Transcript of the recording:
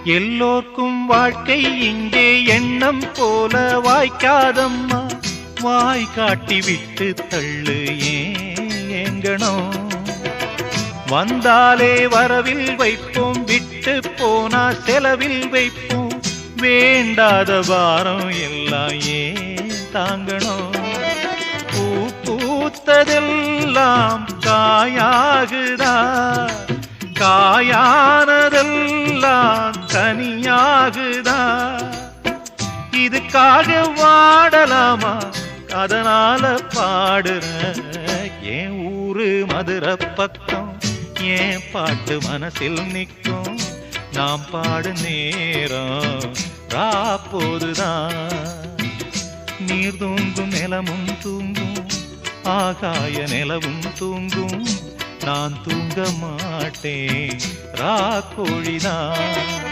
எல்லோர்க்கும் வாழ்க்கை இங்கே எண்ணம் போல வாய்க்காதம்மா. வாய் காட்டி விட்டு தள்ளு ஏங்கணும். வந்தாலே வரவில் வைப்போம், விட்டு போனா செலவில் வைப்போம். வேண்டாத பாரம் எல்லாம் ஏன் தாங்கணும். பூ பூத்ததெல்லாம் காயாகுதா, காயானதெல்லாம் கனியாகுதா. இதுக்காக வாடலாமா, அதனால பாடுற. என் ஊரு மதுரை பக்கம், என் பாட்டு மனசில் நிற்கும். நாம் பாடு நேரம் ராப்போதுதான். நீர் தூங்கும் நிலமும் தூங்கும், ஆகாய நிலவும் தூங்கும். நான் தூங்க மாட்டேன், ராக்கோழிதான்.